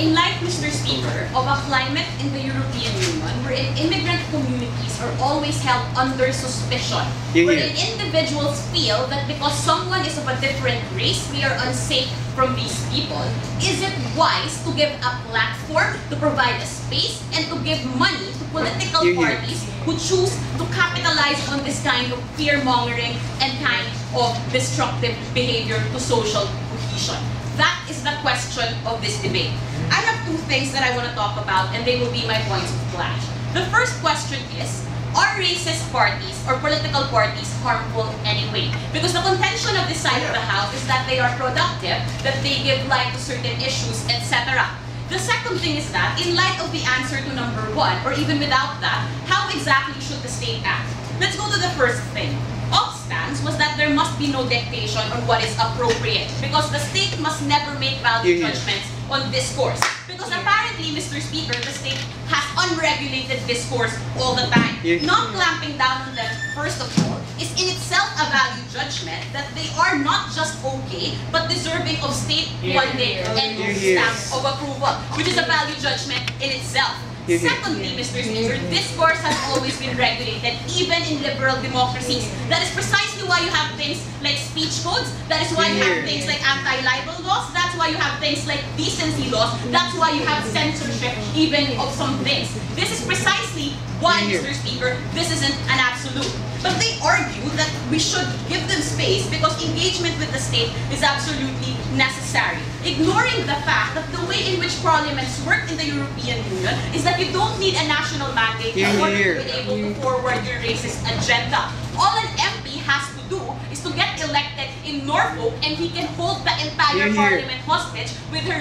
In light, Mr. Speaker, of a climate in the European Union wherein immigrant communities are always held under suspicion, wherein individuals feel that because someone is of a different race, we are unsafe from these people, is it wise to give a platform, to provide a space, and to give money to political parties who choose to capitalize on this kind of fear-mongering and kind of destructive behavior to social cohesion? That is the question of this debate. I have two things that I want to talk about, and they will be my points of clash. The first question is, are racist parties or political parties harmful anyway? Because the contention of this side of the House is that they are productive, that they give light to certain issues, etc. The second thing is that, in light of the answer to number one, or even without that, how exactly should the state act? Let's go to the first thing. Our stance was that there must be no dictation on what is appropriate, because the state must never make value judgments on discourse. Because apparently, Mr. Speaker, the state has unregulated discourse all the time. Not clamping down on them, first of all, is in itself a value judgment that they are not just okay, but deserving of state funding and stamp of approval, which is a value judgment in itself. Secondly, Mr. Speaker, discourse has always been regulated, even in liberal democracies. That is precisely why you have things like speech codes. That is why you have things like anti-libel laws. That's why you have things like decency laws. That's why you have censorship, even of some things. This is precisely why, Mr. Speaker, this isn't an absolute. But they argue that we should give them space because engagement with the state is absolutely necessary, ignoring the fact that the way in which parliaments work in the European Union is that you don't need a national mandate in order to be able to forward your racist agenda. All an MP has to do is to get elected in Norfolk, and he can hold the entire parliament hostage with his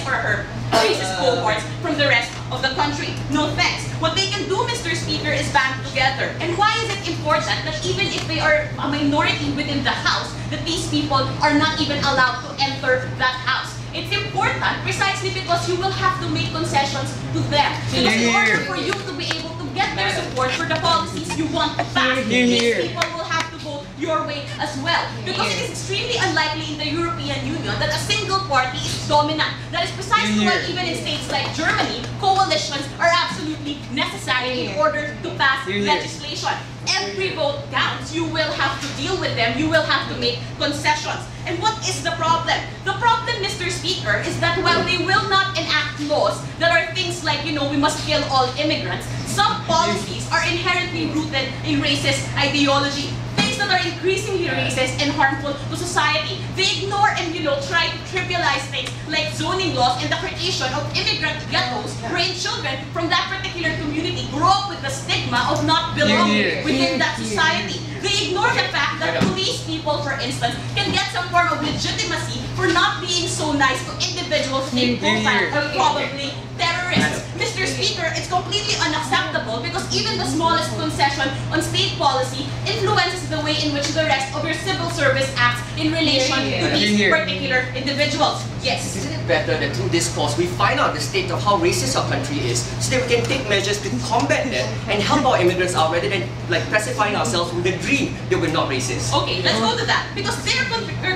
or her racist cohorts from the rest of the country. No thanks. What they can do, Mr. Speaker, is band together. And why is it important that even if they are a minority within the House, that these people are not even allowed to enter that House? It's important precisely because you will have to make concessions to them. Because in order for you to be able to get their support for the policies you want to pass, these people will have to vote your way as well. Because it is extremely unlikely in the European Union that a single party is dominant. That is precisely why even in states like Germany, coalitions are absolutely necessary in order to pass legislation. Every vote counts. You will have to deal with them. You will have to make concessions. And what is the problem? The problem, Mr. Speaker, is that while they will not enact laws that are things like, we must kill all immigrants, some policies are inherently rooted in racist ideology. Things that are increasingly racist and harmful to society. They ignore and, try to trivialize things like zoning laws and the creation of immigrant ghettos wherein children from that particular community grow up with the stigma of not belonging within that society. They ignore the fact that police people, for instance, can get some form of legitimacy for not being so nice to individuals they profile or probably terrorists. Mr. Speaker, it's completely unacceptable because even the smallest concession on state policy influences the way in which the rest of your civil service acts in relation to these particular individuals. Yes. Isn't it better that through this course we find out the state of how racist our country is so that we can take measures to combat that and help our immigrants out rather than pacifying ourselves with the dream that we're not racist? Okay, let's go to that. Because their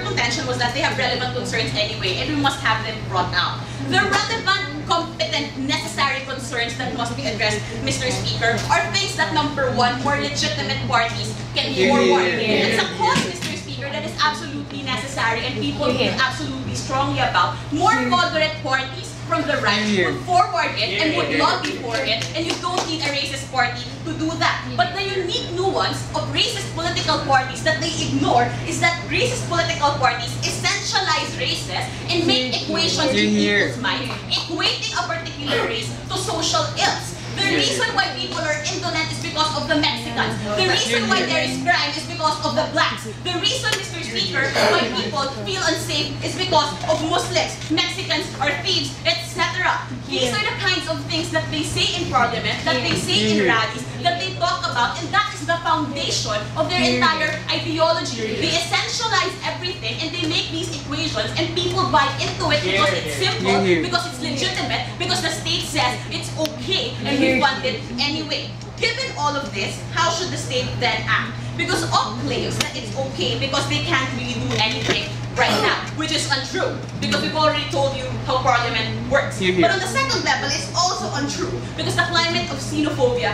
contention was that they have relevant concerns anyway and we must have them brought out. The relevant, competent, necessary concerns that must be addressed, Mr. Speaker, are things that, number one, more legitimate parties can forward. It's a cause, Mr. Speaker, that is absolutely necessary and people feel absolutely strongly about. More moderate parties from the right would forward it and would lobby for it, and you don't need a racist party to do that. But the unique nuance of racist political parties that they ignore is that racist political parties essentialize races and make equations in people's minds, equating a particular race to social ills. The reason why people are indolent is because of the Mexicans. The reason why there is crime is because of the blacks. The reason, Mr. Speaker, why people feel unsafe is because of Muslims, Mexicans are thieves, etc. These are the kinds of things that they say in Parliament, that they say in rallies, that they talk about, and that is the foundation of their entire ideology. They essentialize everything and they make these equations and people buy into it because it's simple, because it's legitimate, because the state says it's okay and we want it anyway. Given all of this, how should the state then act? because Op claims that it's okay because they can't really do anything right now, which is untrue because we've already told you how Parliament works. But on the second level, it's also untrue because the climate of xenophobia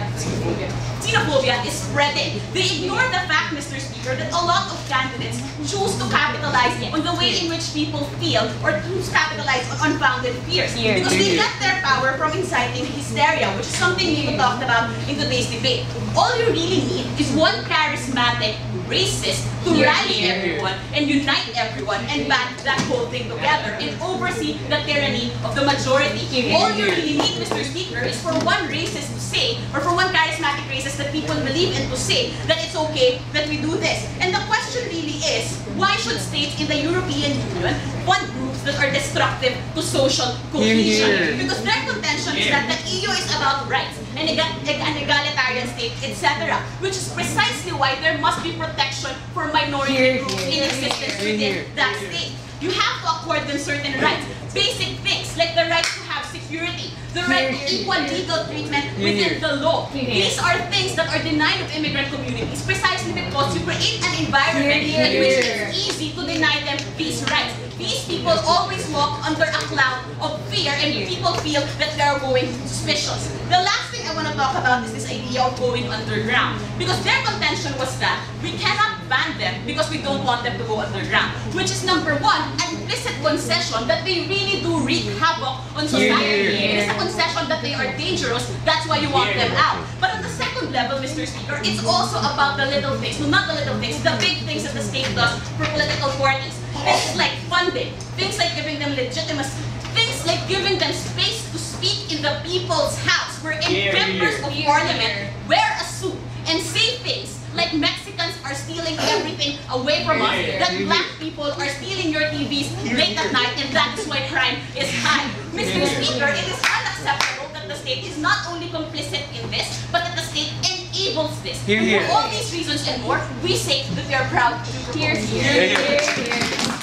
is spreading. They ignore the fact, Mr. Speaker, that a lot of candidates choose to capitalize on the way in which people feel or choose to capitalize on unfounded fears because they get their power from inciting hysteria, which is something we talked about in today's debate. All you really need is one charismatic racist to rally everyone and unite everyone and band that whole thing together and oversee the tyranny of the majority. All you really need, Mr. Speaker, is for one racist to say, or for one charismatic racist that people believe in to say that it's okay that we do this. And the question really is, why should states in the European Union fund groups that are destructive to social cohesion? Because their contention is that the EU is about rights and an egalitarian state, etc. Which is precisely why there must be protection for minority groups in existence within that state. You have to accord them certain rights, basic things like the right to have security, the right to equal legal treatment within the law. These are things that are denied of immigrant communities precisely because you create an environment in which it's easy to deny them these rights. These people always walk under a cloud of fear and people feel that they are going suspicious. The last thing I want to talk about is this idea of going underground. Because their contention was that we cannot ban them because we don't want them to go underground. Which is number one, an implicit concession that they really do wreak havoc on society. It is a concession that they are dangerous, that's why you want them out. But on the second level, Mr. Speaker, it's also about the little things, no, not the little things, the big things that the state does for political parties. Things like funding, things like giving them legitimacy, things like giving them space to speak in the people's house, wherein members of parliament wear a suit and say things like Mexicans are stealing everything away from us, that black people are stealing your TVs late at night, and that is why crime is high. Mr. Speaker, it is unacceptable that the state is not only complicit in this, but that the state enables this. And for all these reasons and more, we say that we are proud to propose.